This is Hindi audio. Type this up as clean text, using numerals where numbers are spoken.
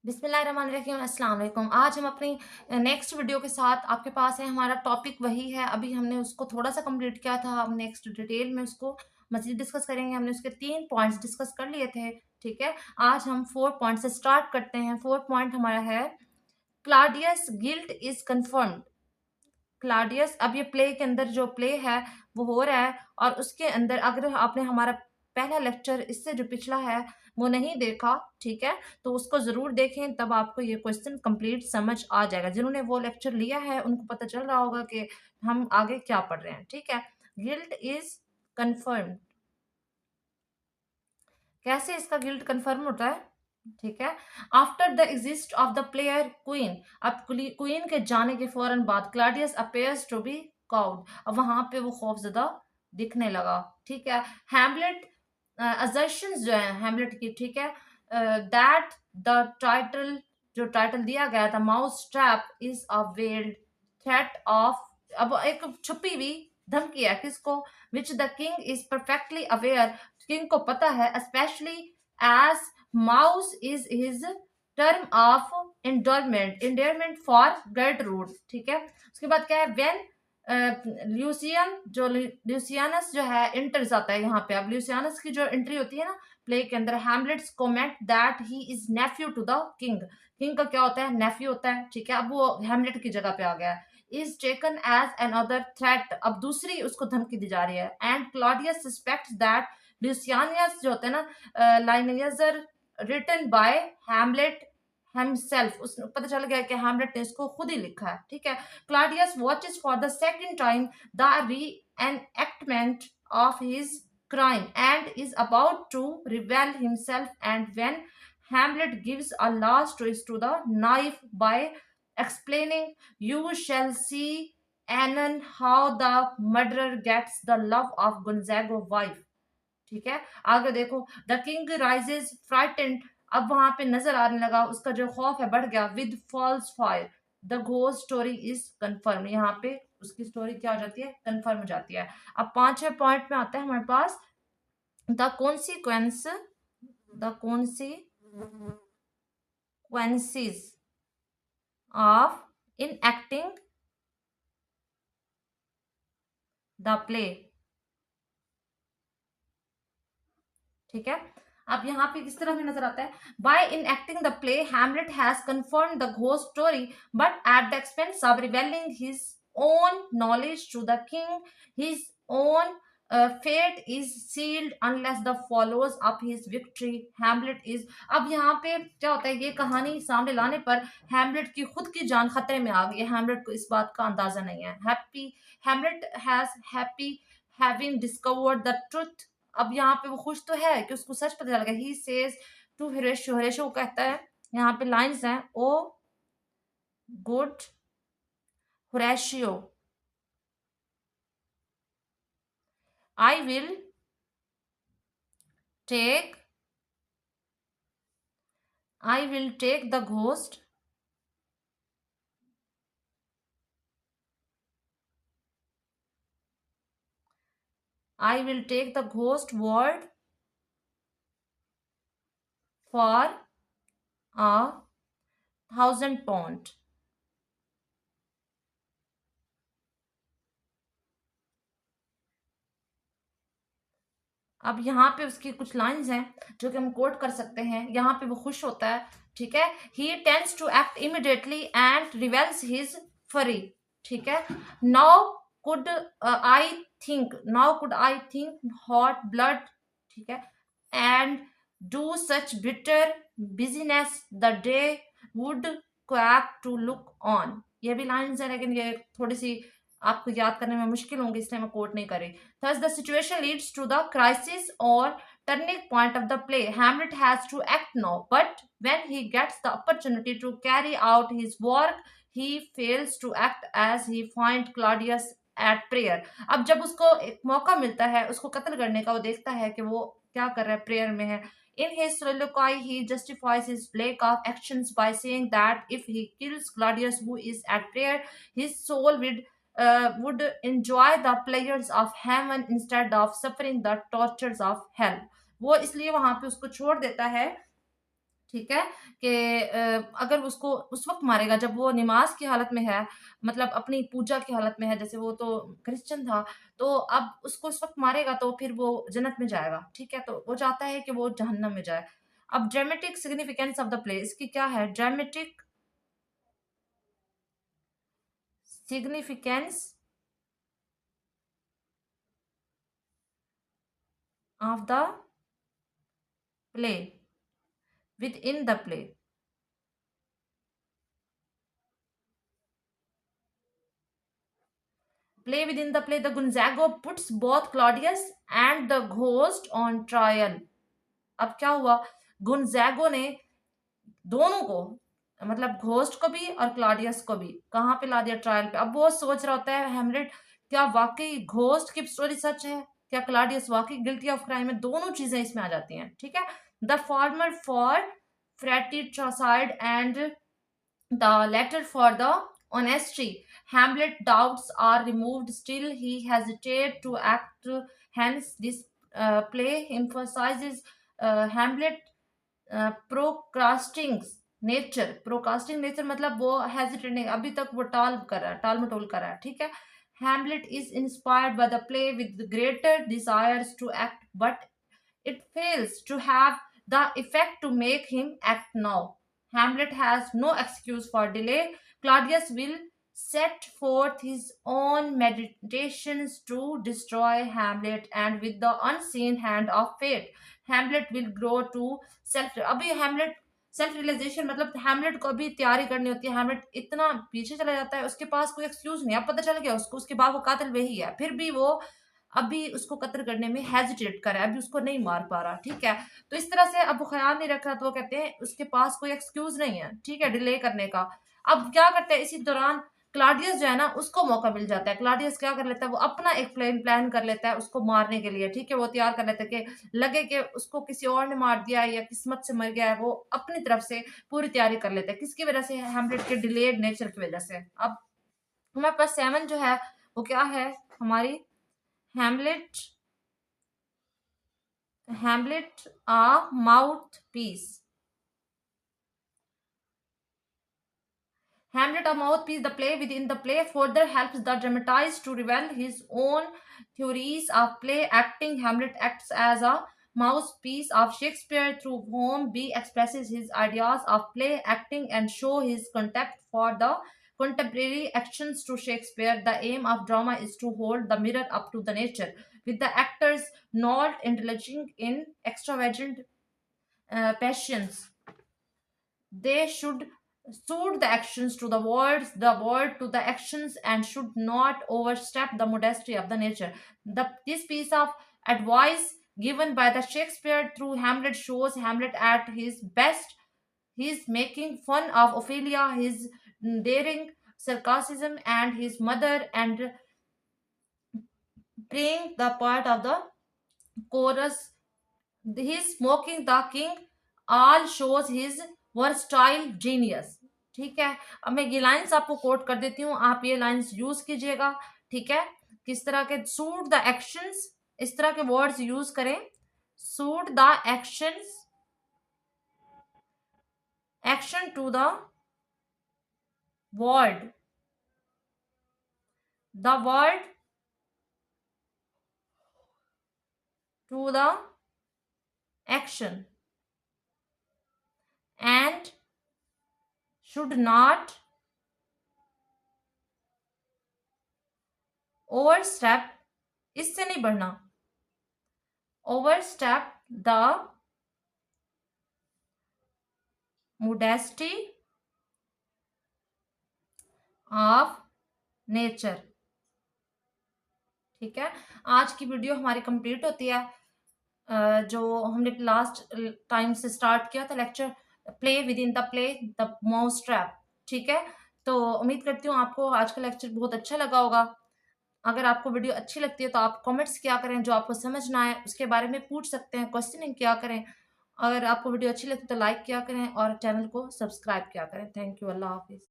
बिस्मिल्लाहिर्रहमानिर्रहीम अस्सलाम वालेकुम। आज हम अपनी नेक्स्ट वीडियो के साथ आपके पास है। हमारा टॉपिक वही है, अभी हमने उसको थोड़ा-सा कंप्लीट किया था। हम नेक्स्ट डिटेल में उसको मज़ीद डिस्कस करेंगे। हमने उसके 3 पॉइंट्स डिस्कस कर लिए थे, ठीक है? आज हम 4 पॉइंट से स्टार्ट करते हैं। 4 पॉइंट हमारा है Claudius guilt is confirmed. Claudius, अब ये प्ले के अंदर जो प्ले है वो हो रहा है, और उसके अंदर अगर आपने हमारा पहला लेक्चर इससे जो पिछला है वो नहीं देखा, ठीक है, तो उसको ज़रूर देखें, तब आपको ये क्वेश्चन कंप्लीट समझ आ जाएगा। जिन्होंने वो लेक्चर लिया है उनको पता चल रहा होगा कि हम आगे क्या पढ़ रहे हैं, ठीक है। गिल्ट इज कंफर्म, कैसे इसका गिल्ट कंफर्म होता है, ठीक है। After the exist of the player queen, अब क्वीन के जाने के फौरन बाद Claudius appears to be cowed, अब वहां पे वो खौफजदा दिखने लगा, ठीक है। हैमलेट असर्शंस जो है हैमलेट की, ठीक है, दैट द टाइटल, जो टाइटल दिया गया था mouse trap is a veiled threat of, अब एक छुपी हुई धमकी है किसको, which the king is perfectly aware, king को पता है, specially as mouse is his term of endearment for Gertrude, ठीक है। उसके बाद क्या है, वेन ल्यूसियनस जो है इंटर्स आता है यहाँ पे। अब ल्यूसियनस की जो एंट्री होती है ना प्ले के अंदर, Hamlet's comment that he is nephew to the king, king का क्या होता है, नेफ्यू होता है, ठीक है। अब वो हैमलेट की जगह पे आ गया है। Is taken as another threat, अब दूसरी उसको धमकी दी जा रही है। And Claudius suspects that Lucianus जो होते हैं ना linear written by Hamlet himself, उसने पता चल गया कि हैमलेट ने इसको खुद ही लिखा है, ठीक है। Claudius watches for the second time the reenactment of his crime and is about to reveal himself, and when Hamlet gives a last twist to the knife by explaining, you shall see anon how the murderer gets the love of Gonzago wife, ठीक है। आगे देखो, द किंग राइजेज फ्राइटेंड, अब वहां पे नजर आने लगा, उसका जो खौफ है बढ़ गया। With false fire the ghost story is confirm, यहाँ पे उसकी स्टोरी क्या हो जाती है, कंफर्म हो जाती है। अब 5वें पॉइंट में आता है हमारे पास the consequence, the consequences of in acting the play, ठीक है। अब यहाँ पे किस तरह में नजर आता है, by in acting the play Hamlet has confirm the ghost story but at the expense of revealing his own knowledge to the king, his own fate is sealed unless the followers of his victory, Hamlet is, अब यहाँ पे क्या होता है, ये कहानी सामने लाने पर हैमलेट की खुद की जान खतरे में आ गई है। हैमलेट को इस बात का अंदाजा नहीं है। Happy Hamlet has happy having discovered the truth, अब यहाँ पे वो खुश तो है कि उसको सच पता चल गया। ही सेज टू हिरेशो, हिरेशो कहता है, यहाँ पे लाइंस हैं, O good Horatio, I will take, I will take the ghost, I will take the ghost word for £1,000। अब यहाँ पे उसकी कुछ लाइंस हैं जो कि हम कोट कर सकते हैं। यहाँ पे वो खुश होता है, ठीक है। He tends to act immediately and reveals his fury, ठीक है। Now could I think hot blood, ठीक है, and do such bitter business the day would quake to look on, ये भी लाइन्स है लेकिन ये थोड़ी सी आपको याद करने में मुश्किल होंगी, इसलिए मैं कोट नहीं करी। Thus, the situation leads to the crisis or turning point of the play. Hamlet has to act now, but when he gets the opportunity to carry out his work, he fails to act as he finds Claudius at prayer. अब जब उसको एक मौका मिलता है उसको कत्ल करने का, वो देखता है कि वो क्या कर रहा है, प्रेयर में है। In his soliloquy, he justifies his lack of actions by saying that if he kills Claudius, who is at prayer, his soul would enjoy the pleasures of heaven instead of suffering the tortures of hell. वो इसलिए वहां पे उसको छोड़ देता है ठीक है? कि अगर उसको उस वक़्त मारेगा जब वो नमाज़ की हालत में है, मतलब अपनी पूजा की हालत में है, जैसे वो तो क्रिश्चियन था, तो अब उसको उस वक़्त मारेगा तो फिर वो जन्नत में जाएगा, ठीक है? तो वो चाहता है कि वो जहन्नम में जाए। अब dramatic significance of the play इसकी क्या है? Dramatic significance of the play, within the play. Play within the play, the Gonzago puts both Claudius and the Ghost on trial. अब क्या हुआ? गुनजैगो ने दोनों को, मतलब घोस्ट को भी और क्लॉडियस को भी कहाँ पे ला दिया? ट्रायल पे। अब वो सोच रहा होता है हेमलेट, क्या वाकई घोस्ट की स्टोरी सच है? क्या क्लॉडियस वाकई गिल्टी ऑफ क्राइम है? दोनों चीजें इसमें आ जाती हैं, ठीक है? The former for fratricide and the latter for the honesty. Hamlet doubts are removed, still he hesitates to act. Hence, this play emphasizes Hamlet procrastinating procrastinating nature, मतलब वो हेजिटेट नहीं, अभी तक वो टाल मटोल कर रहा है, ठीक है? Hamlet is inspired by the play with greater desires to act, but it fails to have the effect to make him act now. Hamlet has no excuse for delay. Claudius will set forth his own meditations to destroy Hamlet, and with the unseen hand of fate, Hamlet will grow to self. अभी Hamlet सेल्फ रियलाइजेशन, मतलब हैमलेट को अभी तैयारी करनी होती है। हैमलेट इतना पीछे चला जाता है, उसके पास कोई एक्सक्यूज नहीं है। अब पता चल गया उसको, उसके बाद वो कातिल वही है, फिर भी वो अभी उसको कत्ल करने में हेजिटेट कर रहा है, अभी उसको नहीं मार पा रहा, ठीक है? तो इस तरह से अब वो ख्याल नहीं रख रहा, तो वो कहते हैं उसके पास कोई एक्सक्यूज नहीं है, ठीक है, डिले करने का। अब क्या करते हैं, इसी दौरान क्लाडियस जो है ना, उसको मौका मिल जाता है। क्लाडियस क्या कर लेता है, वो अपना एक प्लान कर लेता है उसको मारने के लिए, ठीक है? वो तैयार कर लेता है कि लगे कि उसको किसी और ने मार दिया है या किस्मत से मर गया है, वो अपनी तरफ से पूरी तैयारी कर लेता है। किसकी वजह से? हैमलेट के डिलेड नेचर की वजह से। अब हमारे पास 7 जो है वो क्या है हमारी? Hamlet, Hamlet a mouthpiece. Hamlet a mouthpiece, the play within the play further helps the dramatist to reveal his own theories of play acting. Hamlet acts as a mouthpiece of Shakespeare through whom B expresses his ideas of play acting and show his contempt for the contemporary actions to Shakespeare. The aim of drama is to hold the mirror up to the nature, with the actors not indulging in extravagant passions. They should suit the actions to the word to the actions, and should not overstep the modesty of the nature. This piece of advice given by the Shakespeare through Hamlet shows Hamlet at his best. He is making fun of Ophelia, his daring sarcasm, and his mother, and playing the part of the chorus. His mocking the king all shows his versatile genius. ठीक है? अब मैं ये लाइंस आपको कोट कर देती हूँ, आप ये लाइंस यूज कीजिएगा, ठीक है? किस तरह के सूट द एक्शंस, इस तरह के वर्ड्स यूज करें। Suit the actions, action to the word, the word to the action, and should not overstep, इससे नहीं बढ़ना, overstep the modesty of nature। ठीक है? आज की वीडियो हमारी कंप्लीट होती है। जो हमने लास्ट टाइम से स्टार्ट किया था lecture, play with in the play the mouse trap, ठीक है? तो उम्मीद करती हूँ आपको आज का लेक्चर बहुत अच्छा लगा होगा। अगर आपको वीडियो अच्छी लगती है तो आप कमेंट्स किया करें, जो आपको समझ ना आए उसके बारे में पूछ सकते हैं, क्वेश्चनिंग किया करें। अगर आपको वीडियो अच्छी लगती है तो लाइक किया करें और चैनल को सब्सक्राइब किया करें। थैंक यू, अल्लाह हाफिज़।